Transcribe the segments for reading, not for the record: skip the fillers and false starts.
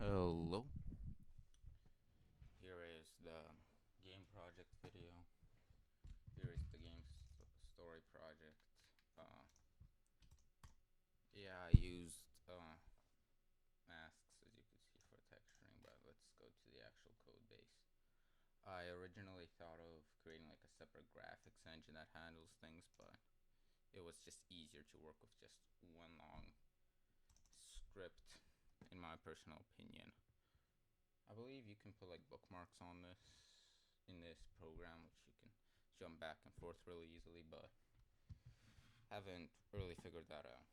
Hello. Here is the game project video. Here is the game story project. Uh, yeah, I used masks, as you can see, for texturing, but let's go to the actual code base. I originally thought of creating like a separate graphics engine that handles things, but it was just easier to work with just one long script, in my personal opinion. I believe you can put like bookmarks on this in this program, which you can jump back and forth really easily, but haven't really figured that out.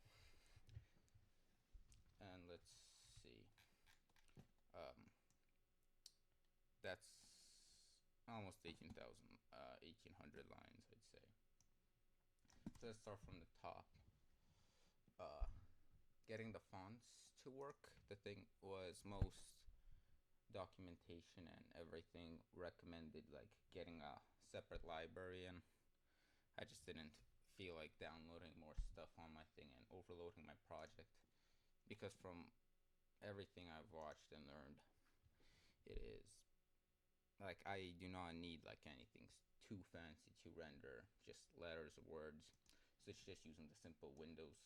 And let's see. That's almost 1800 lines, I'd say. So let's start from the top. Getting the fonts to work. The thing was most documentation and everything recommended like getting a separate library, and I just didn't feel like downloading more stuff on my thing and overloading my project, because from everything I've watched and learned, it is like I do not need like anything too fancy to render just letters or words, so it's just using the simple Windows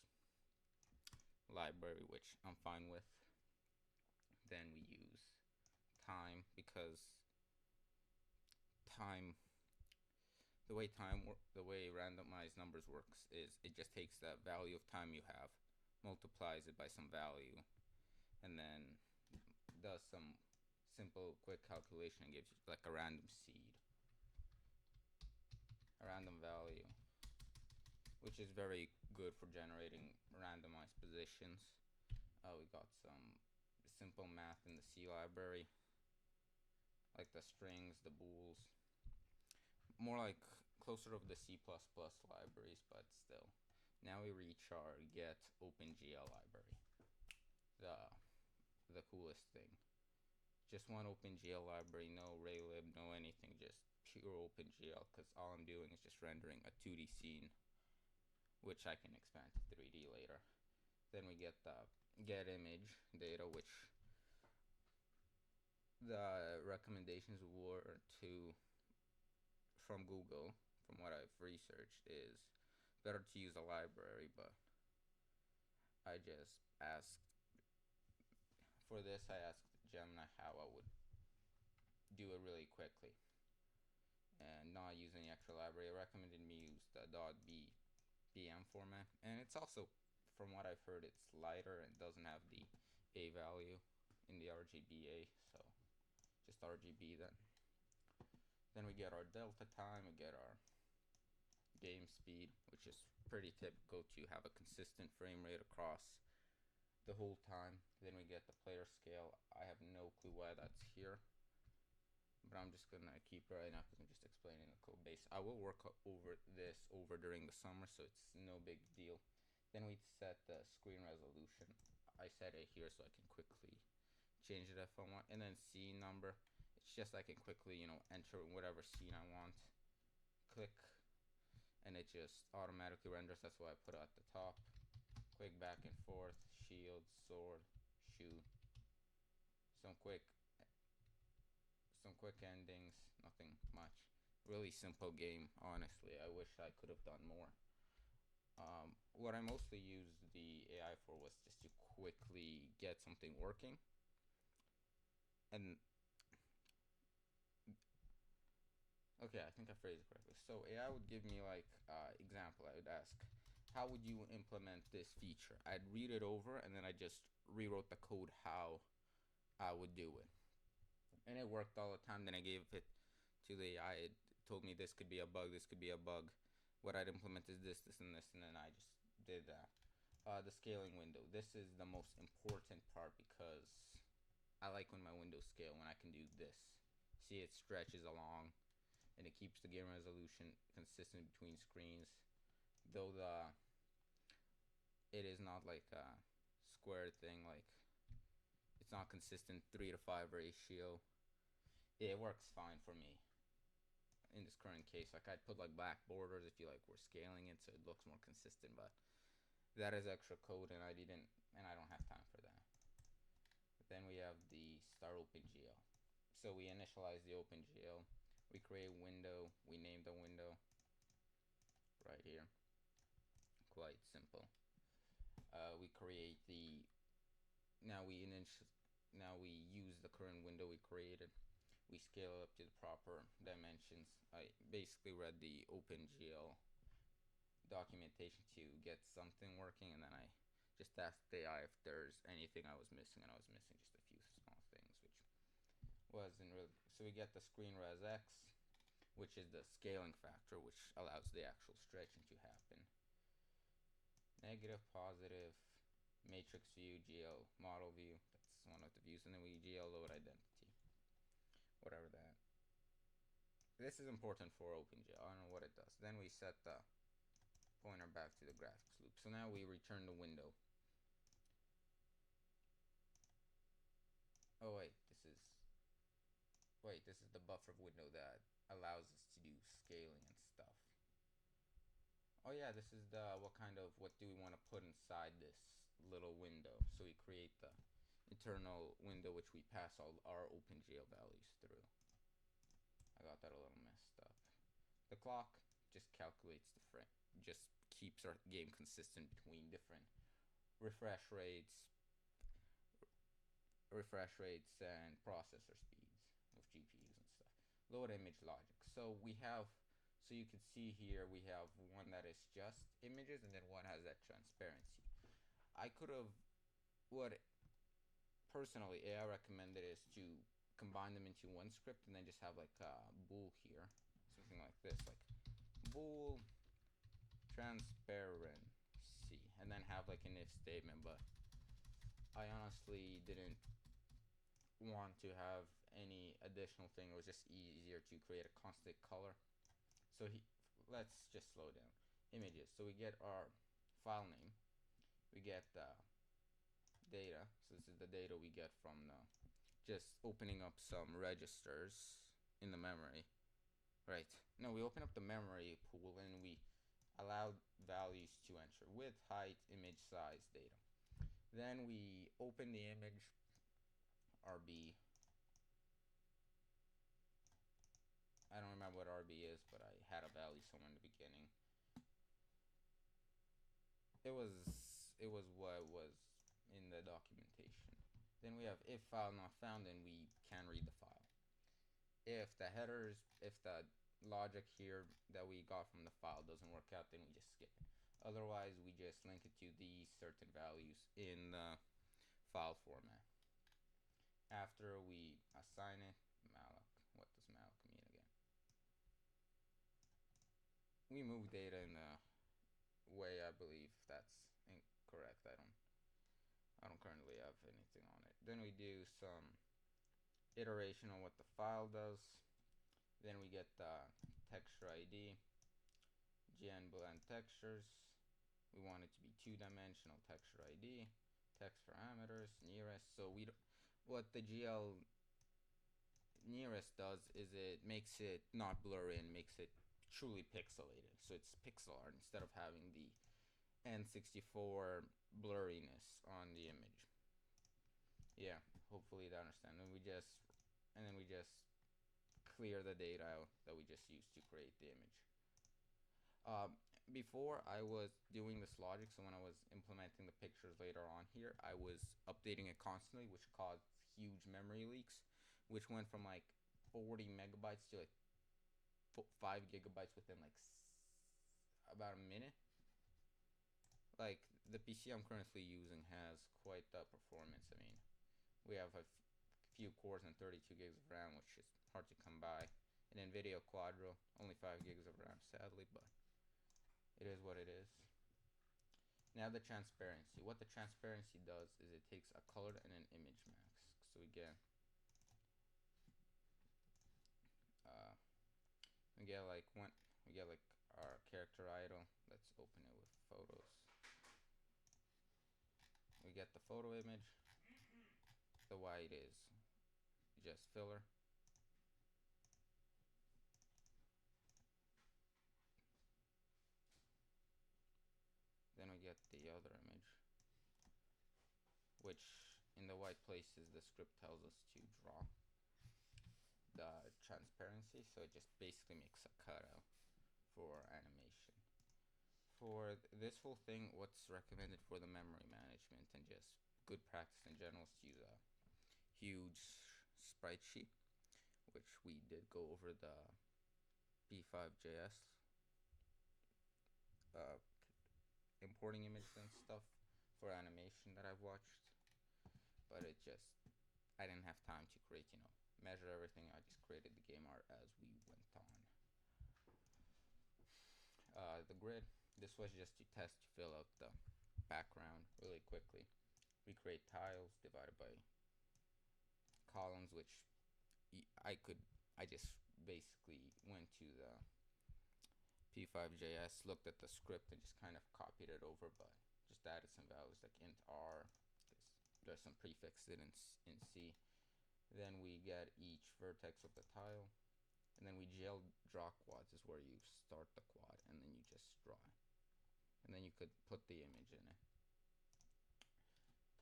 library, which I'm fine with. Then we use time, because time the way randomized numbers works is it just takes the value of time you have, multiplies it by some value, and then does some simple quick calculation and gives you like a random seed, a random value, which is very good for generating randomized positions. We got some simple math in the C library, like the strings, the bools, more like closer to the C++ libraries, but still. Now we reach our get OpenGL library, the coolest thing. Just one OpenGL library, no Raylib, no anything, just pure OpenGL, because all I'm doing is just rendering a 2D scene, which I can expand to 3D later. Then we get the get image data, which the recommendations were to, from Google, from what I've researched, is better to use a library, but I just asked, for this I asked Gemini how I would do it really quickly and not use any extra library. It recommended me use the .bm format, and it's also, from what I've heard, it's lighter and doesn't have the A value in the RGBA, so just RGB then. Then we get our delta time, we get our game speed, which is pretty typical to have a consistent frame rate across the whole time. Then we get the player scale. I have no clue why that's here, but I'm just gonna keep it right now because I'm just explaining the code base. I will work over this during the summer, so it's no big deal. Then we set the screen resolution. I set it here so I can quickly change it if I want. And then scene number. It's just I can quickly, enter whatever scene I want. Click, and it just automatically renders. That's why I put it at the top. Quick back and forth, shield, sword, shoot. Some quick endings, nothing much. Really simple game, honestly. I wish I could have done more. What I mostly used the AI for was just to quickly get something working. And okay, I think I phrased it correctly. So AI would give me like example. I would ask, how would you implement this feature? I'd read it over, and then I just rewrote the code how I would do it, and it worked all the time. Then I gave it to the AI. It told me this could be a bug, this could be a bug. What I'd implement is this, this, and this, and then I just did that. The scaling window. This is the most important part, because I like when my windows scale, when I can do this. See, it stretches along, and it keeps the game resolution consistent between screens. Though it is not like a square thing, like it's not consistent 3:5 ratio. It works fine for me in this current case. Like I'd put like black borders if you like were scaling it so it looks more consistent, but that is extra code, and I don't have time for that. But then we have the test our OpenGL. So we initialize the OpenGL, we create a window, we name the window right here. Quite simple. We create the now we use the current window we created. We scale it up to the proper dimensions. I basically read the OpenGL documentation to get something working, and then I just asked the AI if there's anything I was missing, and I was missing just a few small things, which wasn't really. So we get the screen res X, which is the scaling factor, which allows the actual stretching to happen. Negative, positive, matrix view, GL model view. That's one of the views, and then we GL load identity. Whatever that. This is important for OpenGL. I don't know what it does. Then we set the pointer back to the graphics loop. So now we return the window. Oh wait, this is the buffer window that allows us to do scaling and stuff. Oh yeah, this is the what do we want to put inside this little window. So we create the internal window which we pass all our OpenGL values through. I got that a little messed up. The clock just calculates the frame, just keeps our game consistent between different refresh rates and processor speeds with GPUs and stuff. Load image logic. So you can see here we have one that is just images, and then one has that transparency. Personally, AI recommended is to combine them into one script and then just have like a bool here, something like this, like bool transparency, and then have like an if statement. But I honestly didn't want to have any additional thing. It was just easier to create a constant color. So let's just slow down. Images. So we get our file name, we get the data. So this is the data we get from just opening up some registers in the memory. Right. No, we open up the memory pool and we allow values to enter: width, height, image size, data. Then we open the image, RB. I don't remember what RB is, but I had a value somewhere in the beginning. It was what was in the documentation. Then we have if file not found, and we can read the file. If the logic here that we got from the file doesn't work out, then we just skip it. Otherwise, we just link it to these certain values in the file format. After we assign it, malloc. What does malloc mean again? We move data in a way I believe that's incorrect. I don't currently have anything on it. Then we do some iteration on what the file does. Then we get the texture ID, gen blend textures. We want it to be two-dimensional texture ID, text parameters, nearest. So what the GL nearest does is it makes it not blurry and makes it truly pixelated. So it's pixel art instead of having the N64 blurriness on the image. Yeah, hopefully you understand. And then we just clear the data out that we just used to create the image. Before I was doing this logic, so when I was implementing the pictures later on here, I was updating it constantly, which caused huge memory leaks, which went from like 40 megabytes to like 5 gigabytes within like about a minute. Like the PC I'm currently using has quite the performance. I mean, we have a few cores and 32 gigs of RAM, which is hard to come by. An NVIDIA Quadro, only 5 gigs of RAM, sadly, but it is what it is. Now the transparency. What the transparency does is it takes a colored and an image mask. So again, we get like our character idle. Let's open it with photos. We get the photo image. The white is just filler. Then we get the other image, which in the white places, the script tells us to draw the transparency, so it just basically makes a cutout for animation. For this whole thing, what's recommended for the memory management and just good practice in general is to use a huge sprite sheet, which we did go over the P5JS importing images and stuff for animation that I've watched, but it just, I didn't have time to create, measure everything. I just created the game art as we went on. The grid, this was just to test to fill out the background really quickly. We create tiles divided by columns, which I just basically went to the P5JS, looked at the script, and just kind of copied it over, but just added some values like int r. There's some prefixes in C. Then we get each vertex of the tile, and then we draw quads is where you start the quad, and then you just draw it. And then you could put the image in it.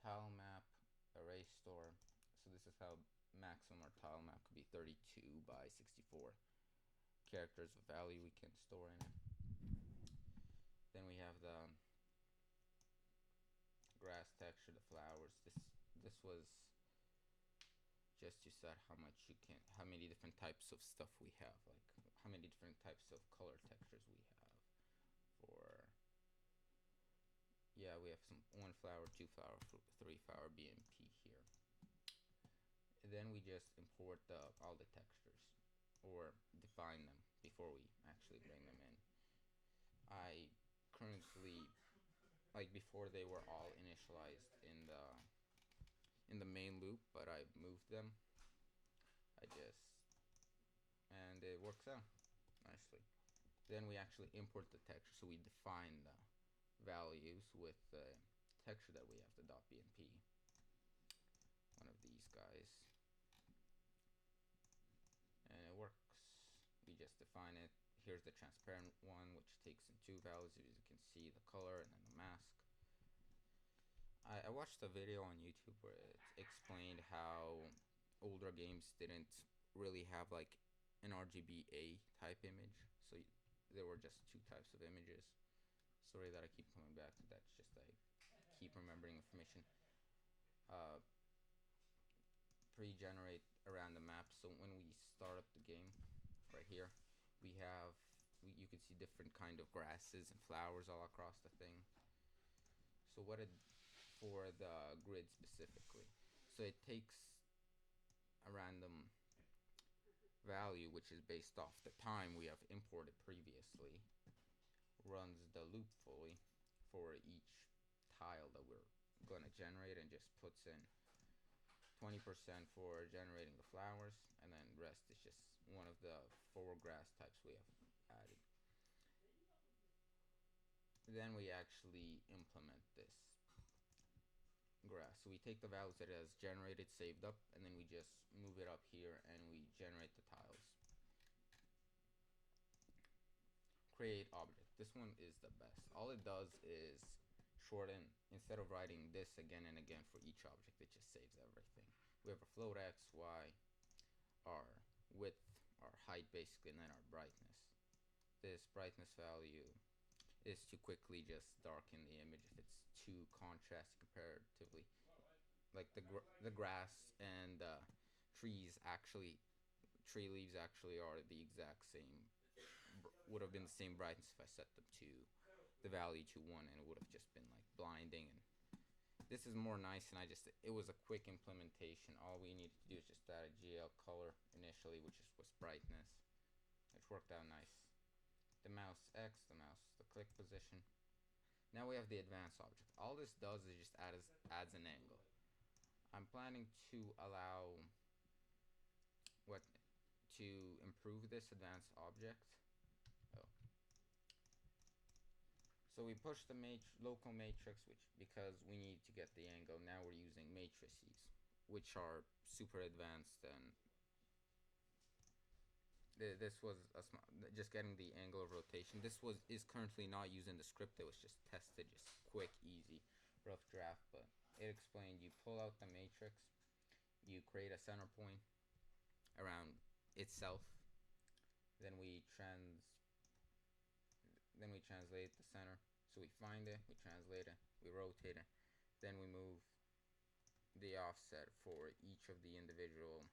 Tile map, array store. So this is how maximum our tile map could be 32 by 64 characters of value we can store in it. Then we have the grass texture, the flowers. This was just to set how many different types of stuff we have, like how many different types of color textures we have. We have some 1 flower, 2 flower, 3 flower BMP here. And then we just import all the textures, or define them before we actually bring them in. I currently, before they were all initialized in the main loop, but I moved them. And it works out nicely. Then we actually import the texture, so we define the values with the texture that we have, the .bnp, one of these guys, and it works. We just define it. Here's the transparent one, which takes in 2 values, as you can see, the color and then the mask. I watched a video on YouTube where it explained how older games didn't really have like an RGBA type image, so there were just 2 types of images. Sorry that I keep coming back to that, it's just I keep remembering information. Pre-generate around the map, so when we start up the game, right here, you can see different kind of grasses and flowers all across the thing. So for the grid specifically, so it takes a random value, which is based off the time we have imported previously, runs the loop fully for each tile that we're going to generate, and just puts in 20% for generating the flowers, and then rest is just one of the 4 grass types we have added. Then we actually implement this grass. So we take the values that it has generated, saved up, and then we just move it up here and we generate the tiles. Create object. This one is the best. All it does is shorten, instead of writing this again and again for each object, it just saves everything. We have a float x, y, our width, our height basically, and then our brightness. This brightness value is to quickly just darken the image if it's too contrasty comparatively. Like the grass and tree leaves actually are the exact same, would have been the same brightness if I set them to the value to 1, and it would have just been like blinding. And this is more nice, and it was a quick implementation. All we needed to do is just add a GL color initially, which was brightness, which worked out nice. The mouse X, the click position. Now we have the advanced object. All this does is just adds an angle. I'm planning to improve this advanced object. So we push the local matrix, because we need to get the angle. Now we're using matrices, which are super advanced, and this was just getting the angle of rotation. This is currently not used in the script. It was just tested, just quick, easy, rough draft, but it explained you pull out the matrix, you create a center point around itself, then we translate the center. So we find it, we translate it, we rotate it, then we move the offset for each of the individual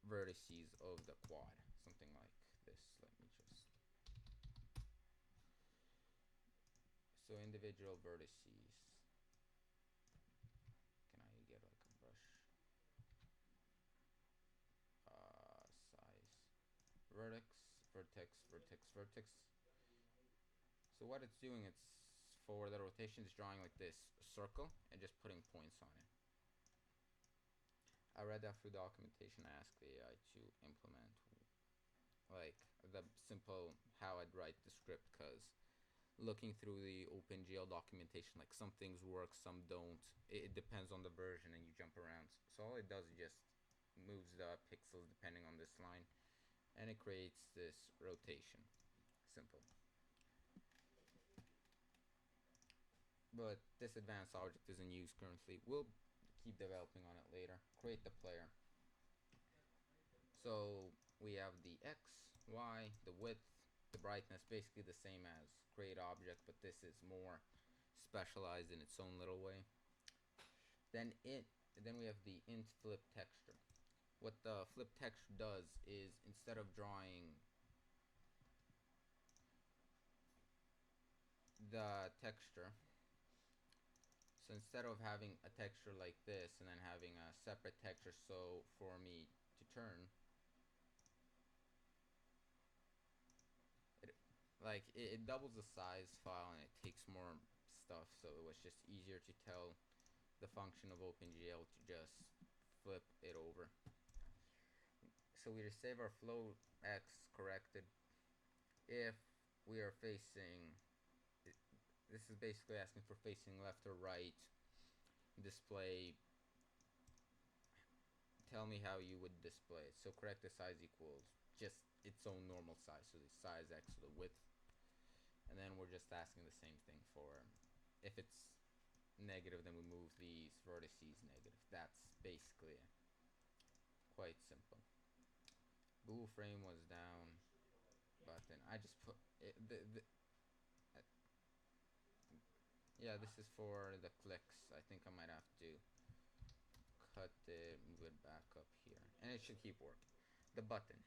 vertices of the quad, something like this. Let me just, so individual vertices. Can I get like a brush size? Vertex, vertex, vertex, vertex. So what it's doing, it's for the rotation, it's drawing like this circle and just putting points on it. I read that through documentation. I asked the AI to implement like the simple how I'd write the script, because looking through the OpenGL documentation, like some things work, some don't. It depends on the version and you jump around. So all it does is just moves the pixels depending on this line, and it creates this rotation. Simple. But this advanced object isn't used currently. We'll keep developing on it later. Create the player. So we have the X, Y, the width, the brightness, basically the same as create object, but this is more specialized in its own little way. Then we have the int flip texture. What the flip texture does is, instead of drawing the texture, so instead of having a texture like this and then having a separate texture so for me to turn, it doubles the size file and it takes more stuff, so it was just easier to tell the function of OpenGL to just flip it over. So we just save our float X corrected. If we are facing, this is basically asking for facing left or right. Display, tell me how you would display it. So corrected size equals just its own normal size, so the size X, so the width. And then we're just asking the same thing for, if it's negative, then we move these vertices negative. That's basically it. Quite simple. Google frame was down, button. I just put it, yeah, this is for the clicks. I think I might have to cut it, move it back up here, and it should keep working. The button.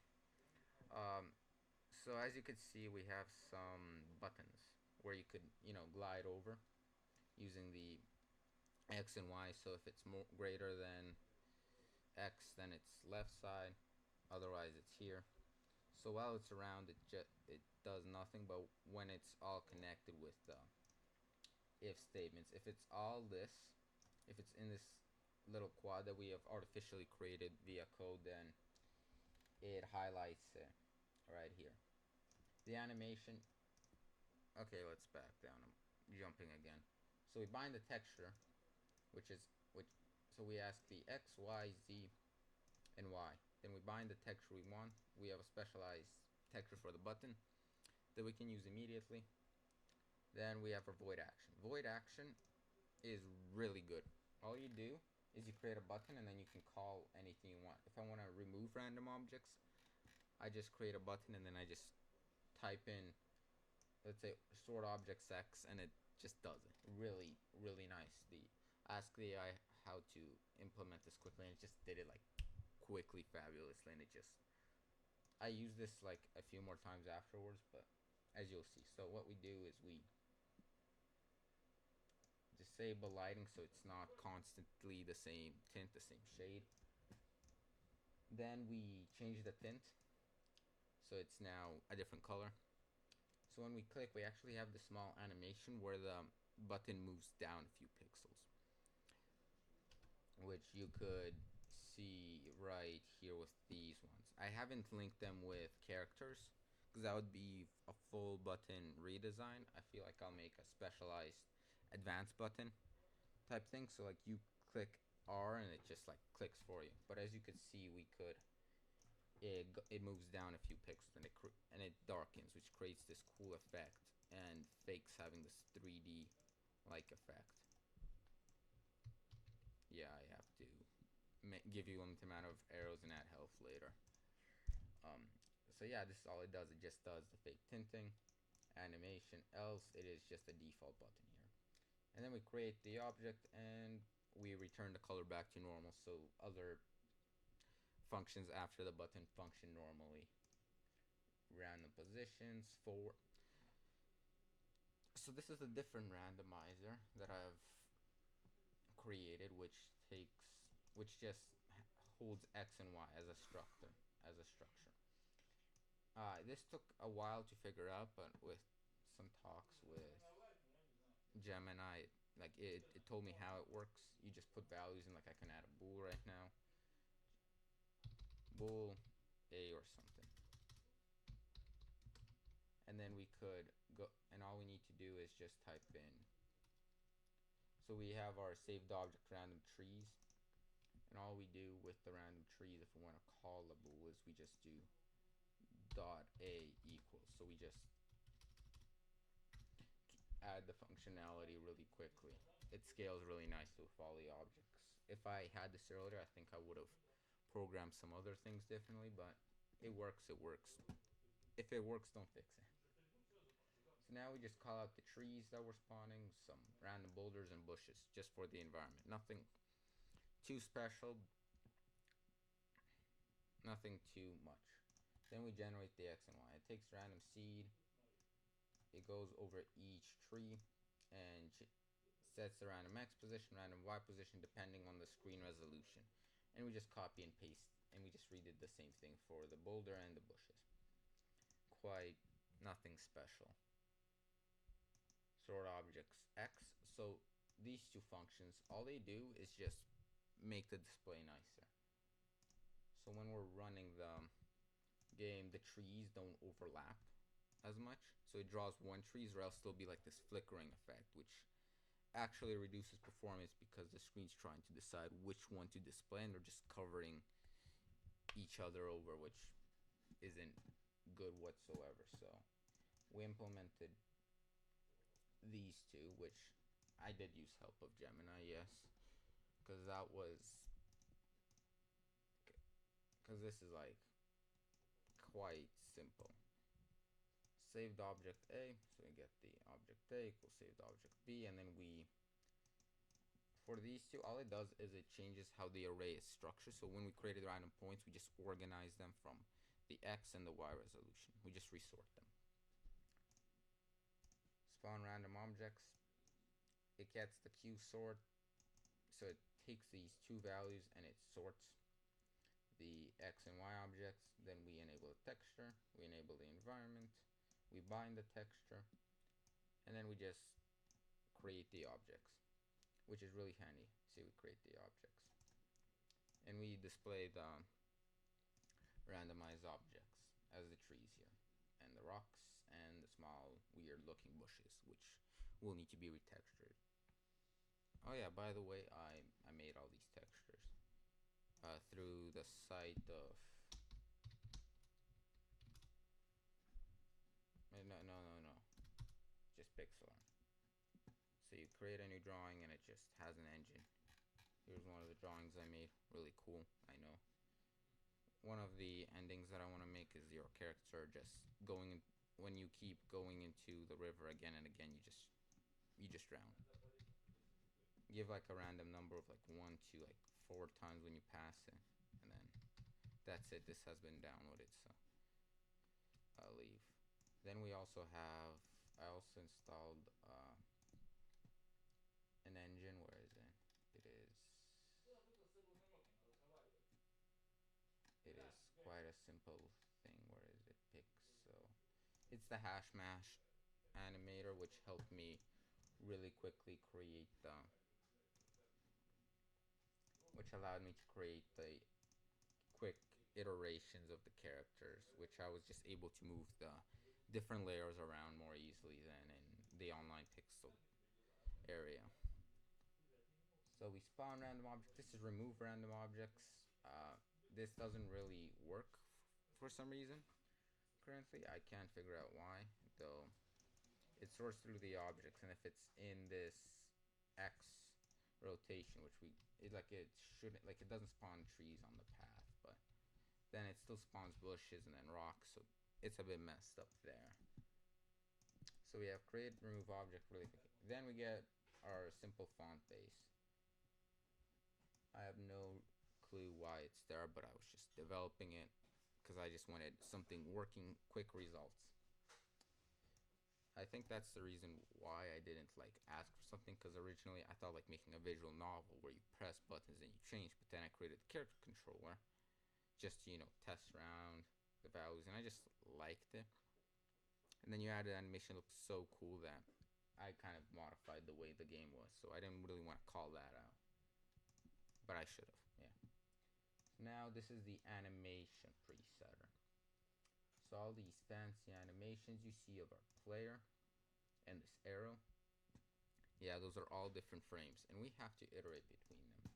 So as you can see, we have some buttons where you could, glide over using the X and Y. So if it's more greater than X, then it's left side. Otherwise, it's here. So while it's around, it does nothing. But when it's all connected with the if statements, if it's all this, if it's in this little quad that we have artificially created via code, then it highlights it right here. The animation. Okay, let's back down. I'm jumping again. So we bind the texture, which. So we ask the X, Y, Z, and Y. Then we bind the texture we want. We have a specialized texture for the button that we can use immediately. Then we have our void action. Void action is really good. All you do is you create a button and then you can call anything you want. If I want to remove random objects, I just create a button and then I just type in, let's say, sort objects X, and it just does it. Really, really nice. Ask the AI how to implement this quickly, and it just did it like quickly, fabulously, and I use this like a few more times afterwards, but as you'll see. So what we do is we disable lighting so it's not constantly the same tint, the same shade. Then we change the tint so it's now a different color. So when we click, we actually have the small animation where the button moves down a few pixels, which you could see right here with these ones. I haven't linked them with characters because that would be a full button redesign. I feel like I'll make a specialized advanced button type thing, so like you click R and it just like clicks for you. But as you could see, it moves down a few pixels and it darkens, which creates this cool effect and fakes having this 3D like effect. Yeah, I have to give you a limited amount of arrows and add health later. Um, so yeah, this is all it does. It just does the fake tinting animation, else it is just a default button here. And then we create the object and we return the color back to normal, so other functions after the button function normally. Random positions for. So this is a different randomizer that I've created, which just holds x and y as a structure. This took a while to figure out, but with some talks with Gemini, like it told me how it works. You just put values in, like I can add a bool right now, bool a or something, and then we could go, and all we need to do is just type in. So we have our saved object random trees, and all we do with the random trees, if we want to call a bool, is we just do dot a equals. So we just add the functionality really quickly. It scales really nicely with all the objects. If I had this earlier, I think I would have programmed some other things differently, but it works, it works. If it works, don't fix it. So now we just call out the trees that we're spawning, some random boulders and bushes, just for the environment. Nothing too special, nothing too much. Then we generate the X and Y. It takes random seed, it goes over each tree and sets the random X position, random Y position, depending on the screen resolution. And we just copy and paste, and we just redid the same thing for the boulder and the bushes. Quite nothing special. Sort objects X. So these two functions, all they do is just make the display nicer. So when we're running the game, the trees don't overlap as much, so it draws one trees, or else there'll be like this flickering effect, which actually reduces performance because the screen's trying to decide which one to display, and they're just covering each other over, which isn't good whatsoever. So we implemented these two, which I did use help of Gemini, yes, because this is like quite simple. Saved object A, so we get the object A equals saved object B, and then for these two, all it does is it changes how the array is structured. So when we created random points, we just organize them from the X and the Y resolution. We just resort them. Spawn random objects. It gets the Q sort, so it takes these two values and it sorts the X and Y objects. Then we enable the texture, we enable the environment, we bind the texture, and then we just create the objects, which is really handy. See, we create the objects, and we display the randomized objects as the trees here, and the rocks, and the small weird looking bushes, which will need to be retextured. Oh yeah, by the way, I made all these textures through the site of no, just pixel art. So you create a new drawing and it just has an engine. Here's one of the drawings I made, really cool, I know. One of the endings that I want to make is your character just going in, when you keep going into the river again and again, you just drown. Give like a random number of like 1 to like 4 times when you pass it, and then that's it. This has been downloaded, so I'll leave. Then we also have, I also installed an engine. Where is it? It is quite a simple thing. Where is it? So it's the hash mash animator, which helped me really quickly create the, which allowed me to create the quick iterations of the characters, which I was just able to move the different layers around more easily than in the online pixel area. So we spawn random objects. This is remove random objects. This doesn't really work for some reason currently. I can't figure out why, though it sorts through the objects, and if it's in this X rotation, which it shouldn't, like, it doesn't spawn trees on the path, but then it still spawns bushes and then rocks, so it's a bit messed up there. So we have create, remove object, really quick. Then we get our simple font base. I have no clue why it's there, but I was just developing it because I just wanted something working, quick results. I think that's the reason why I didn't like ask for something, because originally I thought like making a visual novel where you press buttons and you change, but then I created the character controller just to, test around the values, and I just liked it. And then you added animation, looked so cool that I kind of modified the way the game was, so I didn't really want to call that out, but I should have. Yeah. Now this is the animation presetter. So all these fancy animations you see of our player and this arrow, yeah, those are all different frames, and we have to iterate between them.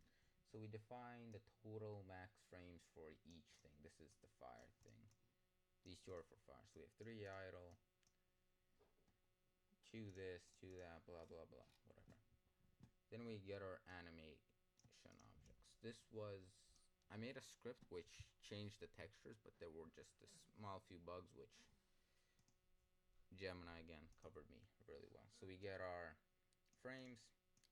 So we define the total max frames for each thing. This is the fire thing. These two are for fire. So we have 3 idle, 2 this, 2 that, blah blah blah, whatever. Then we get our animation objects. This was, I made a script which changed the textures, but there were just a small few bugs which Gemini again covered me really well. So we get our frames,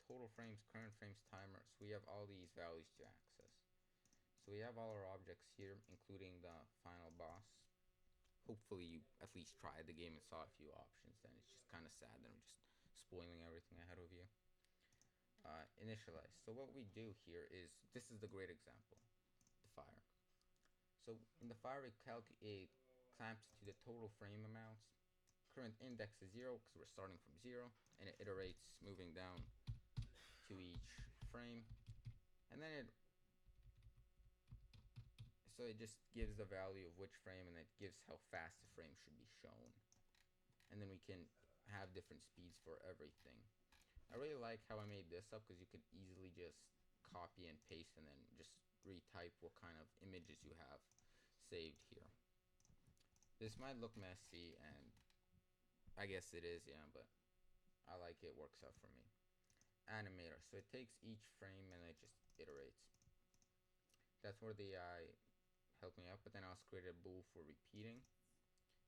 total frames, current frames, timer. So we have all these values to access. So we have all our objects here, including the final boss. Hopefully you at least tried the game and saw a few options. Then it's just kind of sad that I'm just spoiling everything ahead of you. Initialize. So what we do here is, this is the great example, the fire. So in the fire, it clamps to the total frame amounts. Current index is 0 because we're starting from 0, and it iterates moving down to each frame, and then it just gives the value of which frame, and it gives how fast the frame should be shown, and then we can have different speeds for everything. I really like how I made this up, because you could easily just copy and paste and then just retype what kind of images you have saved here. This might look messy, and I guess it is, yeah, but I like it, works out for me. Animator, so it takes each frame and it just iterates. That's where the AI helped me out, but then I also created a bool for repeating,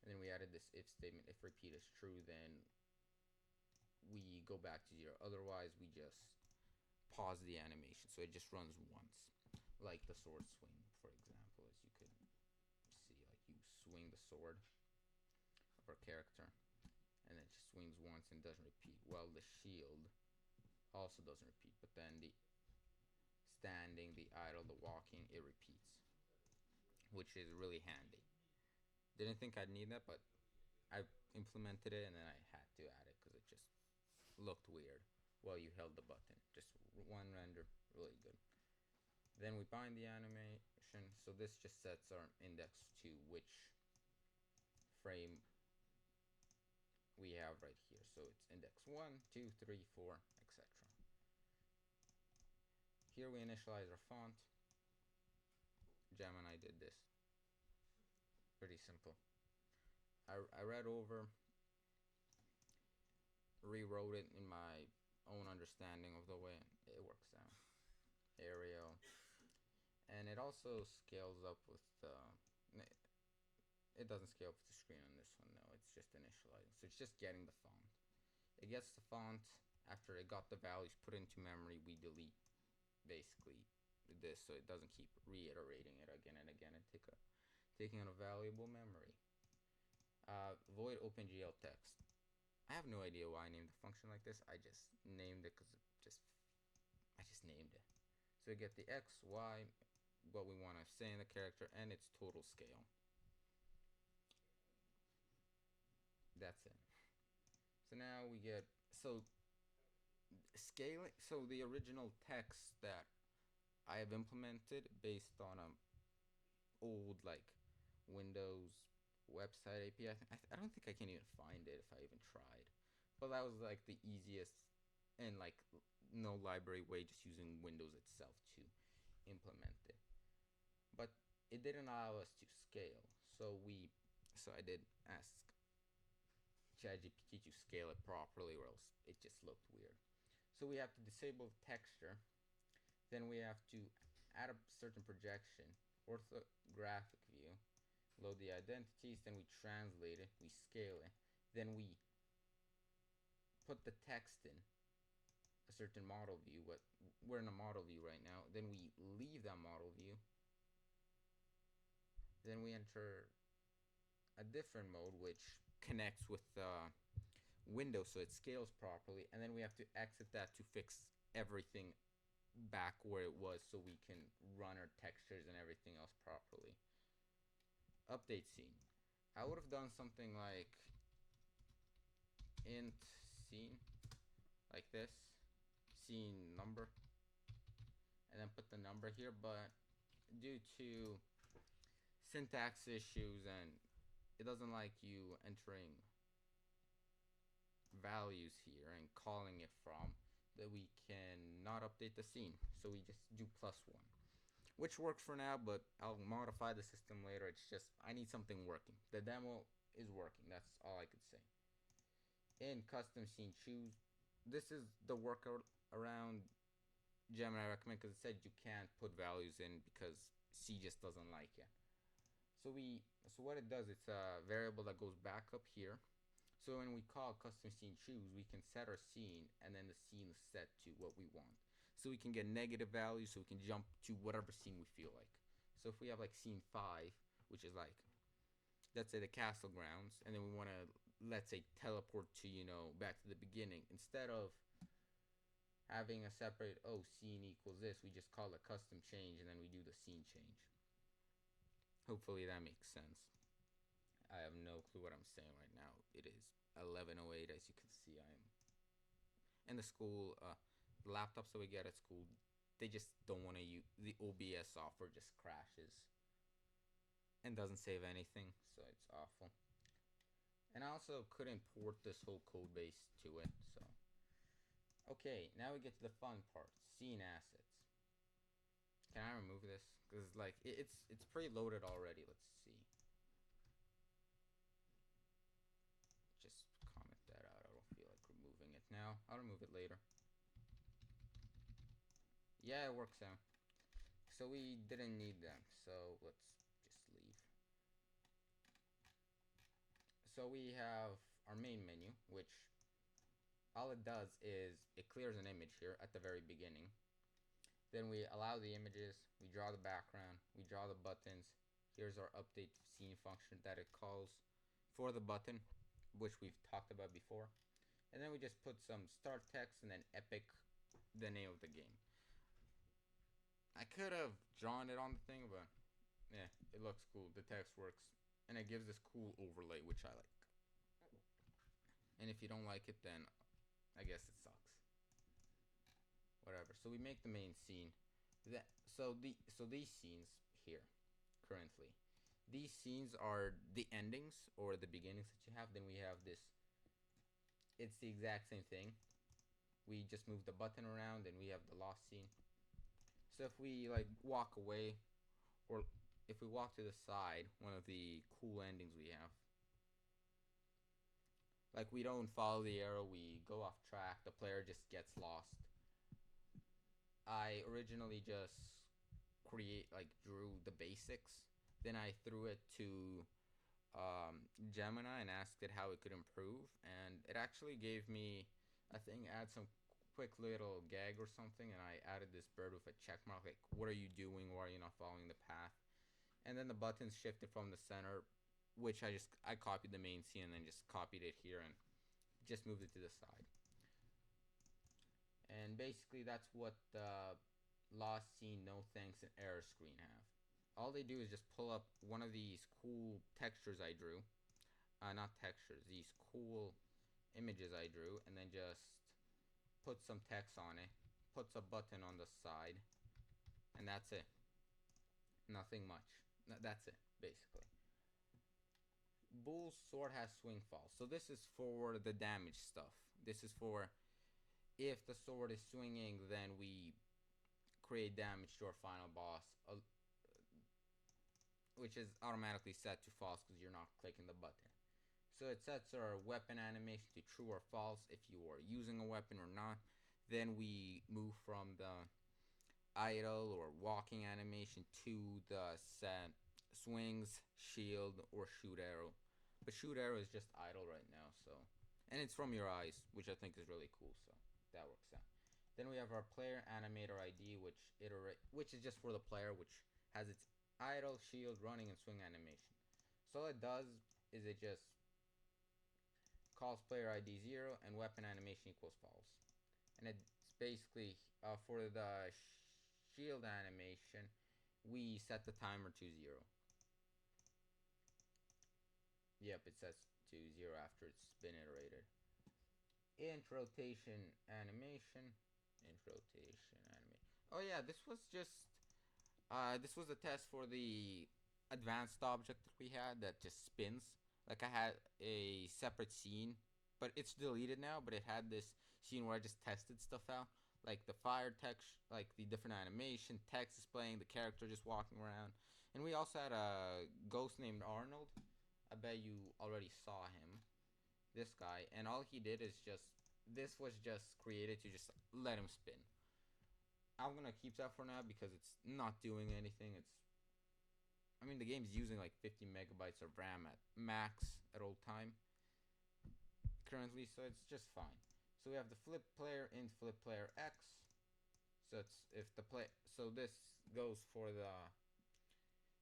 and then we added this if statement. If repeat is true, then we go back to 0, otherwise we just pause the animation, so it just runs once, like the sword swing, for example, as you could see. Like, you swing the sword of our character, and it just swings once and doesn't repeat. Well, the shield also doesn't repeat, but then the standing, the idle, the walking, it repeats, which is really handy. Didn't think I'd need that, but I implemented it, and then I had to add it because it just looked weird while you held the button. Just one render, really good. Then we bind the animation, so this just sets our index to which frame we have right here. So it's index 1, 2, 3, 4, etc. Here we initialize our font. Gemini did this. Pretty simple. I read over, rewrote it in my own understanding of the way it works out. Arial. And it also scales up with the... It doesn't scale up with the screen on this one, no. It's just initializing. So it's just getting the font. It gets the font. After it got the values put into memory, we delete basically this, so it doesn't keep reiterating it again and again and taking on a valuable memory. Void OpenGL text. I have no idea why I named the function like this. I just named it because I just named it. So we get the X, Y, what we want to say in the character, and its total scale. That's it. So now we get, scaling, so the original text that I have implemented based on a old like Windows website API. I don't think I can even find it if I even tried. But that was like the easiest and like no library way, just using Windows itself to implement it. But it didn't allow us to scale, so I did ask ChatGPT to scale it properly, or else it just looked weird. So we have to disable the texture. Then we have to add a certain projection, orthographic view, load the identities, then we translate it, we scale it, then we put the text in a certain model view. We're in a model view right now. Then we leave that model view. Then we enter a different mode which connects with Windows so it scales properly, and then we have to exit that to fix everything back where it was so we can run our textures and everything else properly. Update scene. I would have done something like int scene, like this, scene number, and then put the number here, but due to syntax issues and it doesn't like you entering values here and calling it from, that we cannot update the scene, so we just do +1, which works for now, but I'll modify the system later. It's just I need something working. The demo is working, that's all I could say. In custom scene, choose, this is the workaround Gemini recommend, because it said you can't put values in because C just doesn't like it. So what it does, it's a variable that goes back up here. So when we call custom scene choose, we can set our scene, and then the scene is set to what we want. So we can get negative values, so we can jump to whatever scene we feel like. So if we have like scene 5, which is like, let's say the castle grounds, and then we want to, let's say, teleport to, back to the beginning, instead of having a separate, scene equals this, we just call it custom change, and then we do the scene change. Hopefully that makes sense. I have no clue what I'm saying right now. It is 11:08, as you can see. I'm in the school, the laptops that we get at school, they just don't want to use, the OBS software just crashes and doesn't save anything, so it's awful. And I also couldn't port this whole code base to it, so. Okay, now we get to the fun part, scene assets. Can I remove this? Because like it's preloaded already. Let's see. Just comment that out. I don't feel like removing it now. I'll remove it later. Yeah, it works out. So we didn't need them. So let's just leave. So we have our main menu, which all it does is it clears an image here at the very beginning. Then we allow the images, we draw the background, we draw the buttons. Here's our update scene function that it calls for the button, which we've talked about before. And then we just put some start text and then epic, the name of the game. I could have drawn it on the thing, but yeah, it looks cool. The text works, and it gives this cool overlay, which I like. And if you don't like it, then I guess it sucks. Whatever. So we make the main scene. So these scenes here, currently, these scenes are the endings or the beginnings that you have. Then we have this. It's the exact same thing. We just move the button around, and we have the lost scene. So if we like walk away, or if we walk to the side, one of the cool endings we have. Like we don't follow the arrow, we go off track. The player just gets lost. I originally just drew the basics. Then I threw it to Gemini and asked it how it could improve, and it actually gave me a thing, add some quick little gag or something, and I added this bird with a check mark, like, what are you doing, why are you not following the path? And then the buttons shifted from the center, which I copied the main scene and then just copied it here and just moved it to the side. And basically that's what the lost scene, no thanks, and error screen have. All they do is just pull up one of these cool textures I drew. Not textures, these cool images I drew, and then just put some text on it, puts a button on the side, and that's it. Nothing much. That's it, basically. Bull's sword has swing fall. So this is for the damage stuff. This is for if the sword is swinging, then we create damage to our final boss, which is automatically set to false because you're not clicking the button. So it sets our weapon animation to true or false if you are using a weapon or not. Then we move from the idle or walking animation to the set swings, shield, or shoot arrow. But shoot arrow is just idle right now, so, and it's from your eyes, which I think is really cool. So that works out. Then we have our player animator ID, which is just for the player, which has its idle, shield, running, and swing animation. So all it does is it just calls player ID 0 and weapon animation equals false. And it's basically for the shield animation, we set the timer to 0. Yep, it sets to 0 after it's been iterated. Int rotation animation. Int rotation animation. Oh yeah, this was a test for the advanced object that we had that just spins. Like I had a separate scene, but it's deleted now. But it had this scene where I just tested stuff out, like the fire text, like the different animation, text displaying, the character just walking around, and we also had a ghost named Arnold. I bet you already saw him. This guy, and all he did is just, this was just created to just let him spin. I'm gonna keep that for now because it's not doing anything. I mean, the game's using like 50 megabytes of RAM at max at all time currently, so it's just fine. So we have the flip player int flip player x. So it's if the play. So this goes for the.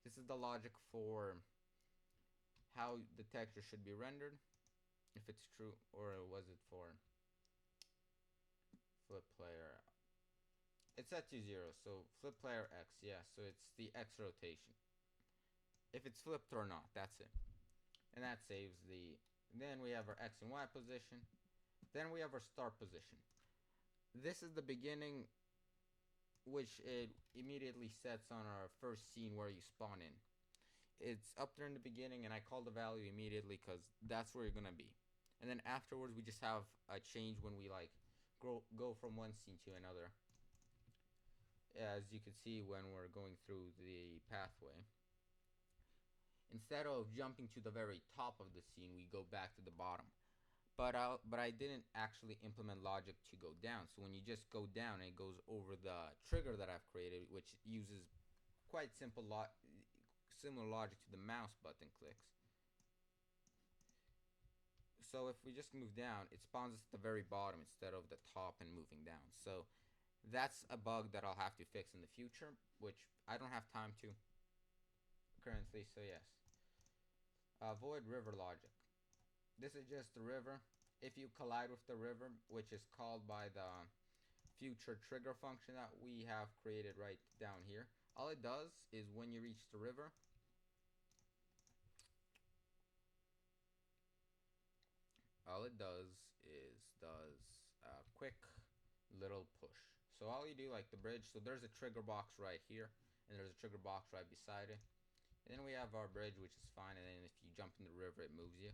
This is the logic for how the texture should be rendered, if it's true, or was it for flip player? It's set to 0, so flip player x, yeah, so it's the x rotation. If it's flipped or not, that's it. And that saves the. Then we have our x and y position. Then we have our start position. This is the beginning, which it immediately sets on our first scene where you spawn in. It's up there in the beginning, and I call the value immediately because that's where you're gonna be. And then afterwards, we just have a change when we like go from one scene to another. As you can see when we're going through the pathway. Instead of jumping to the very top of the scene, we go back to the bottom. But I didn't actually implement logic to go down. So when you just go down, it goes over the trigger that I've created, which uses quite similar logic to the mouse button clicks. So if we just move down, it spawns us at the very bottom instead of the top and moving down. So that's a bug that I'll have to fix in the future, which I don't have time to currently, so yes. Void river logic. This is just the river. If you collide with the river, which is called by the future trigger function that we have created right down here, all it does is when you reach the river, all it does a quick little push. So all you do, like the bridge, so there's a trigger box right here, and there's a trigger box right beside it. And then we have our bridge, which is fine, and then if you jump in the river, it moves you.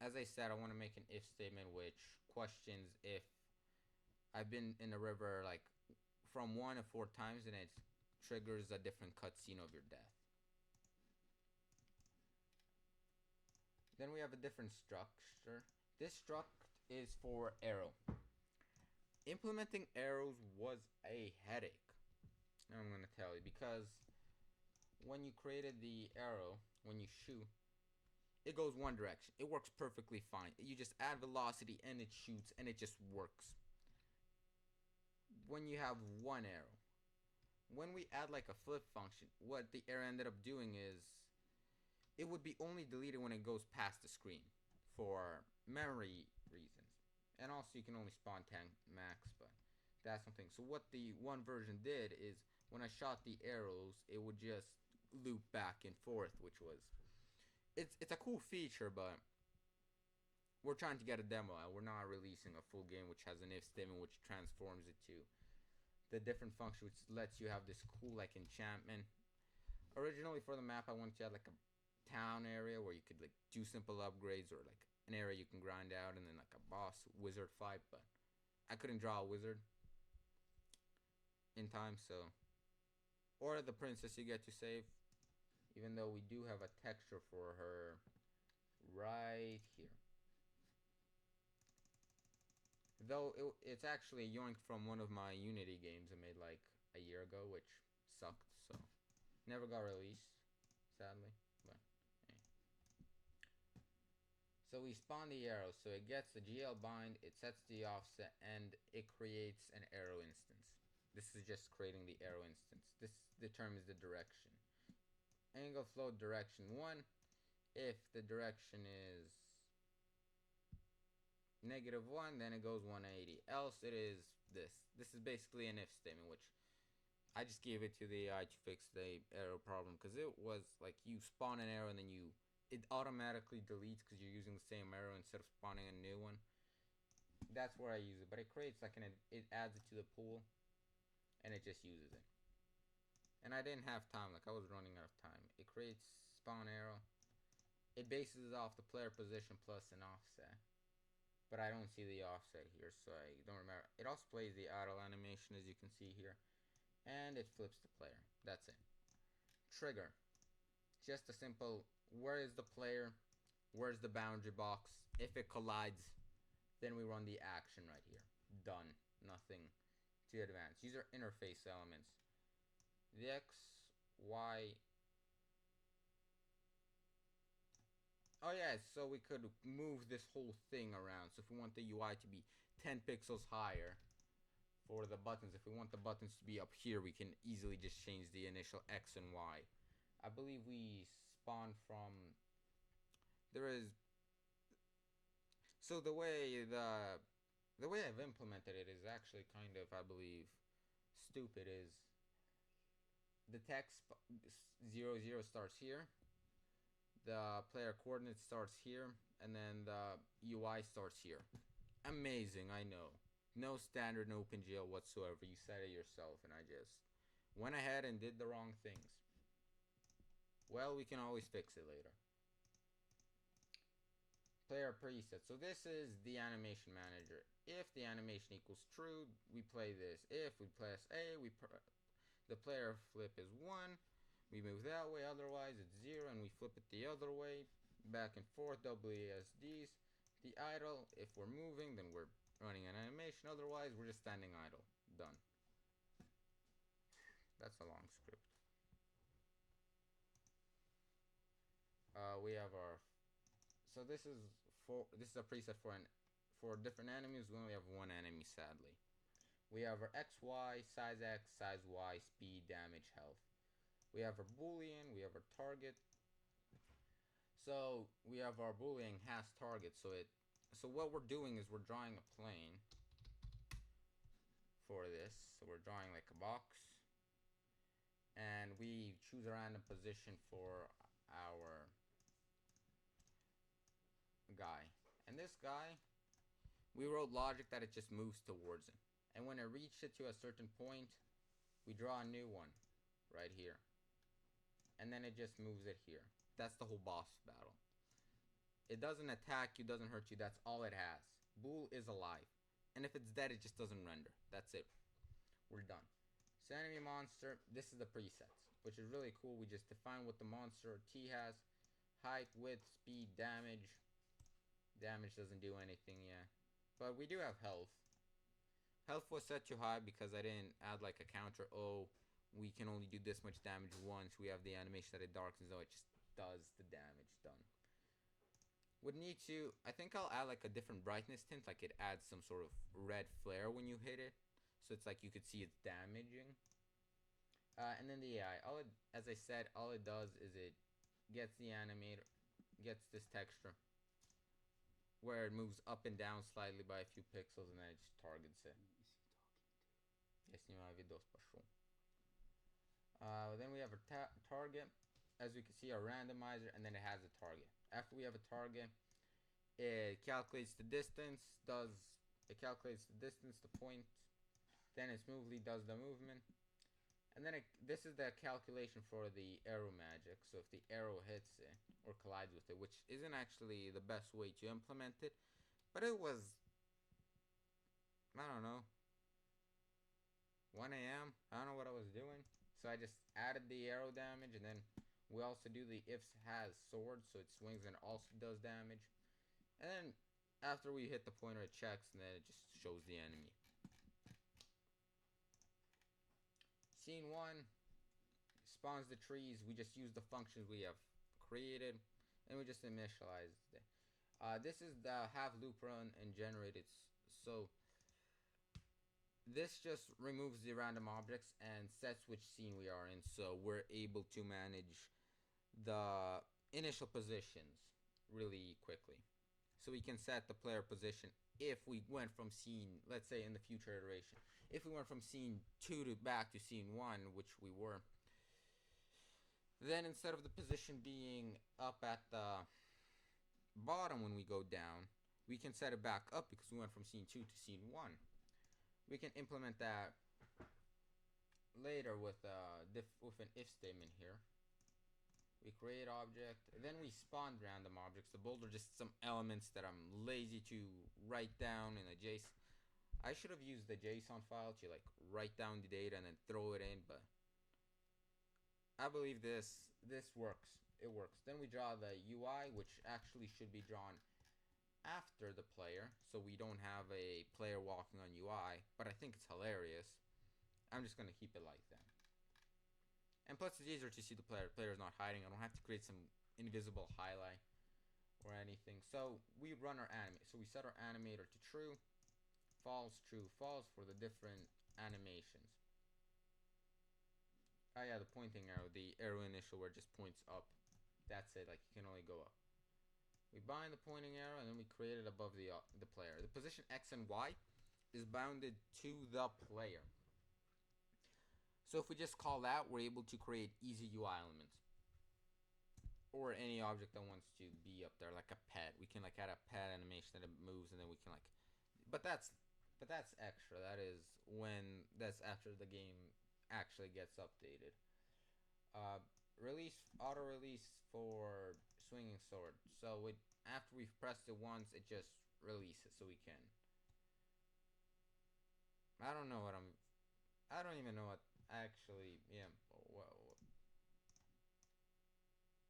As I said, I want to make an if statement which questions if I've been in the river like from 1 to 4 times, and it triggers a different cutscene of your death. Then we have a different structure. This struct is for arrow. Implementing arrows was a headache, I'm going to tell you, because when you created the arrow, when you shoot, it goes one direction. It works perfectly fine. You just add velocity and it shoots and it just works. When you have one arrow, when we add like a flip function, what the arrow ended up doing is it would be only deleted when it goes past the screen for memory reasons. And also you can only spawn 10 max, but that's something. So what the one version did is when I shot the arrows, it would just loop back and forth, which was it's a cool feature, but we're trying to get a demo out. We're not releasing a full game which has an if statement which transforms it to the different function, which lets you have this cool like enchantment. Originally for the map, I wanted to have like a town area where you could like do simple upgrades, or like an area you can grind out, and then like a boss wizard fight, but I couldn't draw a wizard in time, so, or the princess you get to save, even though we do have a texture for her right here. Though it's actually yoinked from one of my Unity games I made like a year ago, which sucked, so never got released, sadly. But hey. So we spawn the arrow, so it gets the GL bind, it sets the offset, and it creates an arrow instance. This is just creating the arrow instance. This determines the direction. Angle flow direction 1. If the direction is -1, then it goes 180. Else it is this. This is basically an if statement, which I just gave it to the AI to fix the arrow problem, because it was like you spawn an arrow and then it automatically deletes because you're using the same arrow instead of spawning a new one. That's where I use it, but it creates like it adds it to the pool, and it just uses it. And I didn't have time, like I was running out of time. It creates spawn arrow. It bases it off the player position plus an offset. But I don't see the offset here, so I don't remember. It also plays the idle animation, as you can see here. And it flips the player. That's it. Trigger. Just a simple, where is the player? Where's the boundary box? If it collides, then we run the action right here. Done. Nothing too advanced. User interface elements. The X, Y. Oh yeah, so we could move this whole thing around. So if we want the UI to be 10 pixels higher for the buttons, if we want the buttons to be up here, we can easily just change the initial X and Y. I believe we spawn from, there is, so the way I've implemented it is actually kind of, I believe, stupid. Is the text 00 starts here, the player coordinate starts here, and then the UI starts here. Amazing, I know. No standard, no OpenGL whatsoever. You said it yourself, and I just went ahead and did the wrong things. Well, we can always fix it later. Player preset. So this is the animation manager. If the animation equals true, we play this. If we press A, the player flip is 1. We move that way, otherwise it's 0, and we flip it the other way, back and forth, WASDs. The idle, if we're moving, then we're running an animation, otherwise we're just standing idle. Done. That's a long script. We have our, so this is a preset for different enemies. We only have one enemy, sadly. We have our XY, size X, size Y, speed, damage, health. We have our boolean, we have our target. So we have our boolean has target, so what we're doing is we're drawing a plane for this. So we're drawing like a box, and we choose a random position for our guy. And this guy, we wrote logic that it just moves towards it. And when it reaches it to a certain point, we draw a new one right here. And then it just moves it here. That's the whole boss battle. It doesn't attack you, doesn't hurt you, that's all it has. Bool is alive. And if it's dead, it just doesn't render. That's it. We're done. So enemy monster, this is the presets, which is really cool. We just define what the monster T has. Height, width, speed, damage. Damage doesn't do anything yet. But we do have health. Health was set to high because I didn't add like a counter. Oh, we can only do this much damage once. We have the animation that it darkens, though it just does the damage. Done. Would need to, I think I'll add like a different brightness tint, like it adds some sort of red flare when you hit it, so it's like you could see it's damaging. And then the AI, as I said, all it does is it gets the animator, gets this texture where it moves up and down slightly by a few pixels, and then it just targets it. Then we have a target. As we can see, our randomizer, and then it has a target. After we have a target, it calculates the distance, the point, then it smoothly does the movement, and then this is the calculation for the arrow magic. So if the arrow hits it or collides with it, which isn't actually the best way to implement it, but it was, I don't know, 1 a.m. I don't know what I was doing, so I just added the arrow damage, and then We also do the if has sword, so it swings and it also does damage. And then after we hit the pointer, it checks, and then it just shows the enemy. Scene 1 spawns the trees. We just use the functions we have created, and we just initialize it. This is the have loop run and generated. So this just removes the random objects and sets which scene we are in, so we're able to manage the initial positions really quickly. So we can set the player position if we went from scene, let's say in the future iteration, if we went from scene 2 to back to scene 1, which we were, then instead of the position being up at the bottom when we go down, we can set it back up because we went from scene 2 to scene 1. We can implement that later with an if statement here. We create object, then we spawn random objects. The bold are just some elements that I'm lazy to write down in a JSON. I should have used the JSON file to like write down the data and then throw it in, but I believe this works. It works. Then we draw the UI, which actually should be drawn after the player, so we don't have a player walking on UI, but I think it's hilarious. I'm just gonna keep it like that. And plus it's easier to see the player. The player's not hiding. I don't have to create some invisible highlight or anything. So we run our animate. So we set our animator to true, false, true, false for the different animations. Oh yeah, the pointing arrow, the arrow initial where it just points up. That's it, like you can only go up. We bind the pointing arrow and then we create it above the player. The position X and Y is bounded to the player. So if we just call that, we're able to create easy UI elements. Or any object that wants to be up there, like a pet. We can like add a pet animation that it moves, and then we can like, but that's extra. That is when that's after the game actually gets updated. Auto release for swinging sword. So after we've pressed it once, it just releases, so we can. I don't even know what actually. Yeah. Well.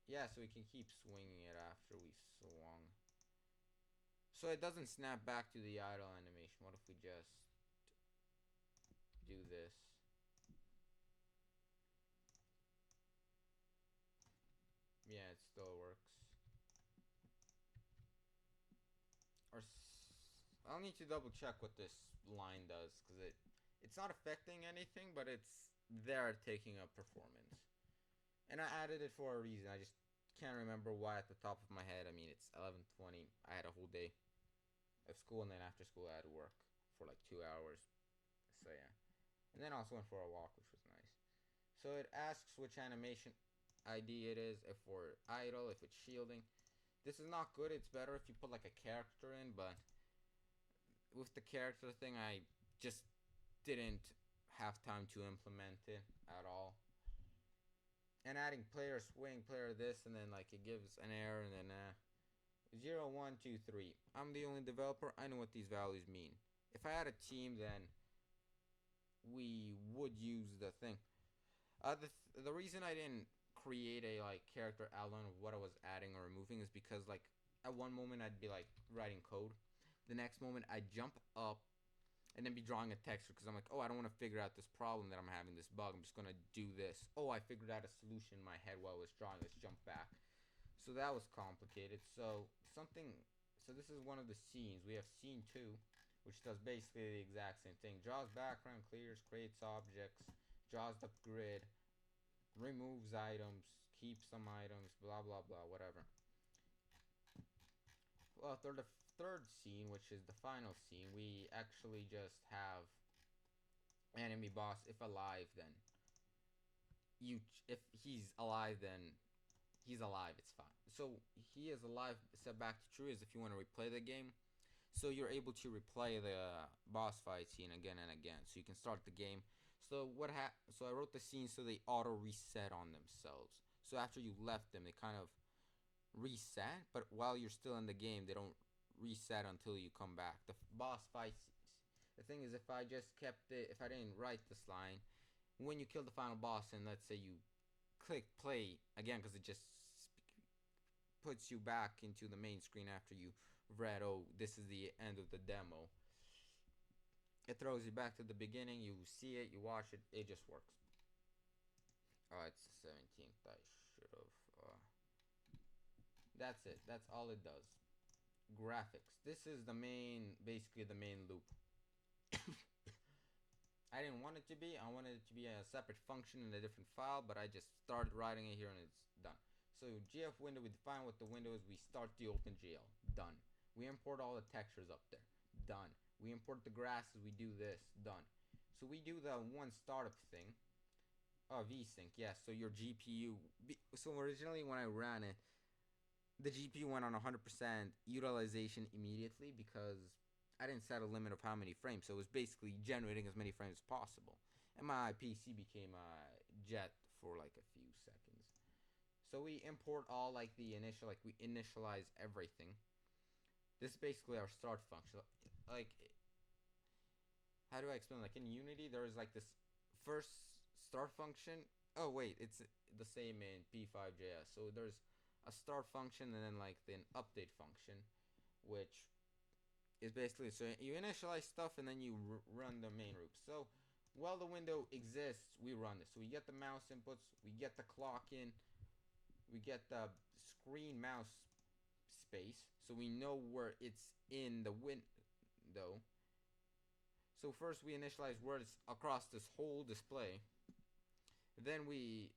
Yeah, so we can keep swinging it after we swung. So it doesn't snap back to the idle animation. What if we just do this? Yeah, it still works. Or I'll need to double check what this line does, because it's not affecting anything, but it's there taking up performance. And I added it for a reason. I just can't remember why at the top of my head. I mean, it's 11:20. I had a whole day of school, and then after school I had to work for like 2 hours. So yeah. And then I also went for a walk, which was nice. So it asks which animation ID it is, if we're idle, if it's shielding. This is not good. It's better if you put like a character in, but with the character thing, I just didn't have time to implement it at all. And adding player swing, player this, and then like it gives an error, and then 0, 1, 2, 3. I'm the only developer. I know what these values mean. If I had a team, then we would use the thing. The reason I didn't create a like character outline of what I was adding or removing is because like at one moment I'd be like writing code, the next moment I'd jump up and then be drawing a texture because I'm like, oh, I don't want to figure out this problem that I'm having, this bug. I'm just gonna do this. Oh, I figured out a solution in my head while I was drawing. Let's jump back. So that was complicated. So this is one of the scenes. We have scene 2, which does basically the exact same thing. Draws background, clears, creates objects, draws the grid, removes items, keeps some items, blah blah blah, whatever. Well, for the third scene, which is the final scene, we actually just have enemy boss. If alive, then if he's alive, then he's alive. It's fine. So he is alive. Set back to true is if you want to replay the game. So you're able to replay the boss fight scene again and again. So you can start the game. So so I wrote the scene so they auto reset on themselves. So after you left them, they kind of reset, but while you're still in the game, they don't reset until you come back. The boss fights. The thing is, if I just kept it, if I didn't write this line, when you kill the final boss and let's say you click play again because it just puts you back into the main screen after you read, oh, this is the end of the demo. It throws you back to the beginning. You see it, you watch it. It just works. Oh, it's the 17th. I should have. That's it. That's all it does. Graphics. This is the main, basically the main loop. I didn't want it to be. I wanted it to be a separate function in a different file, but I just started writing it here and it's done. So GF window, we define what the window is. We start the OpenGL. Done. We import all the textures up there. Done. We import the grasses. We do this. Done. So we do the one startup thing. Oh, vsync. Yes. So your GPU. So originally when I ran it, the GPU went on 100% utilization immediately because I didn't set a limit of how many frames. So it was basically generating as many frames as possible. And my PC became a jet for like a few seconds. So we import all like the initial, like we initialize everything. This is basically our start function. Like, how do I explain? Like in Unity, there is like this first start function. Oh wait, it's the same in P5.js. So there's a start function and then like an update function, which is basically, so you initialize stuff and then you run the main loop. So while the window exists, we run this. So we get the mouse inputs, we get the clock in, we get the screen mouse space, so we know where it's in the window. So first we initialize where it's across this whole display. Then we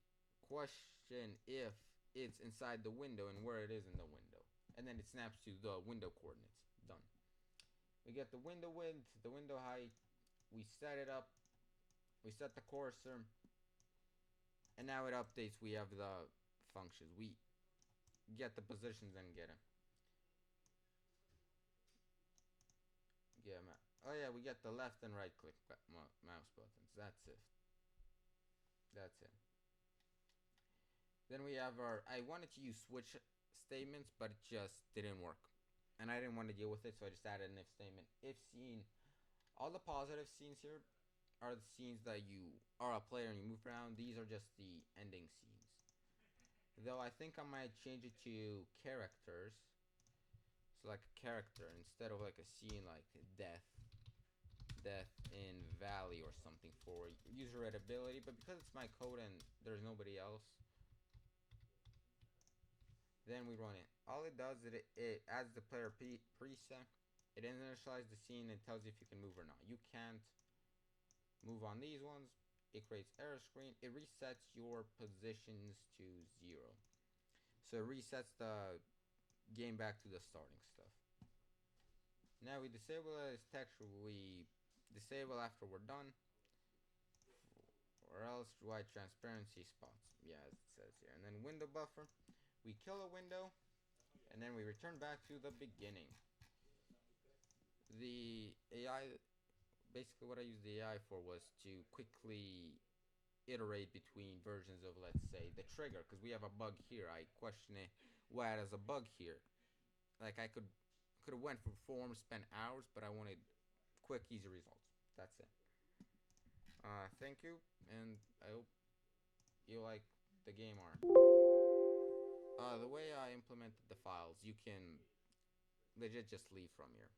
question if it's inside the window and where it is in the window. And then it snaps to the window coordinates. Done. We get the window width, the window height. We set it up. We set the cursor. And now it updates. We have the functions. We get the positions and get them. Yeah, oh yeah, we get the left and right click mouse buttons. That's it. That's it. Then we have our, I wanted to use switch statements, but it just didn't work. And I didn't want to deal with it, so I just added an if statement. If scene, all the positive scenes here are the scenes that you are a player and you move around. These are just the ending scenes. Though I think I might change it to characters. So like a character instead of like a scene like death in Valley or something for user readability. But because it's my code and there's nobody else, then we run it. All it does is it adds the player preset. It initializes the scene and tells you if you can move or not. You can't move on these ones. It creates error screen. It resets your positions to 0. So it resets the game back to the starting stuff. Now we disable this texture. We disable after we're done. Or else white transparency spots. Yeah, as it says here. And then window buffer. We kill a window, and then we return back to the beginning. The AI, basically what I used the AI for was to quickly iterate between versions of, let's say, the trigger, because we have a bug here. I question it, why there's a bug here. Like I could have went for form, spent hours, but I wanted quick, easy results. That's it. Thank you, and I hope you like the game art. The way I implemented the files, you can legit just leave from here.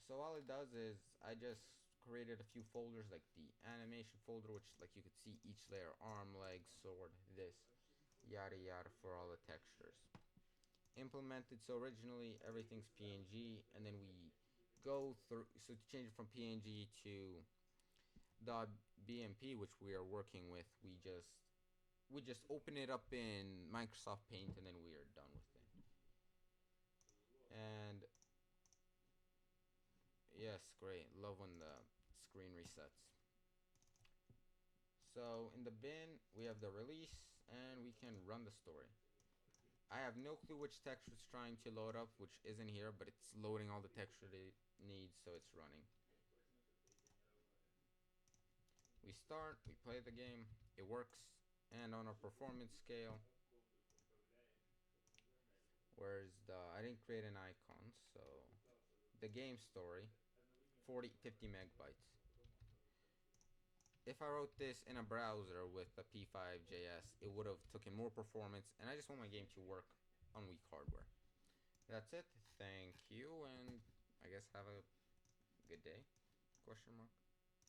So all it does is I just created a few folders, like the animation folder, which like you could see each layer, arm, leg, sword, this, yada yada, for all the textures. Implemented, so originally everything's PNG, and then we go through, so to change it from PNG to .bmp, which we are working with, we just open it up in Microsoft Paint, and then we are done with it. And yes, great. Love when the screen resets. So in the bin, we have the release, and we can run the story. I have no clue which texture it's trying to load up, which isn't here, but it's loading all the texture it needs, so it's running. We start, we play the game, it works, and on a performance scale, where's the, I didn't create an icon, so the game story, 50 megabytes. if I wrote this in a browser with the P5.js, it would have taken more performance, and I just want my game to work on weak hardware. That's it. Thank you, and I guess have a good day? Question mark.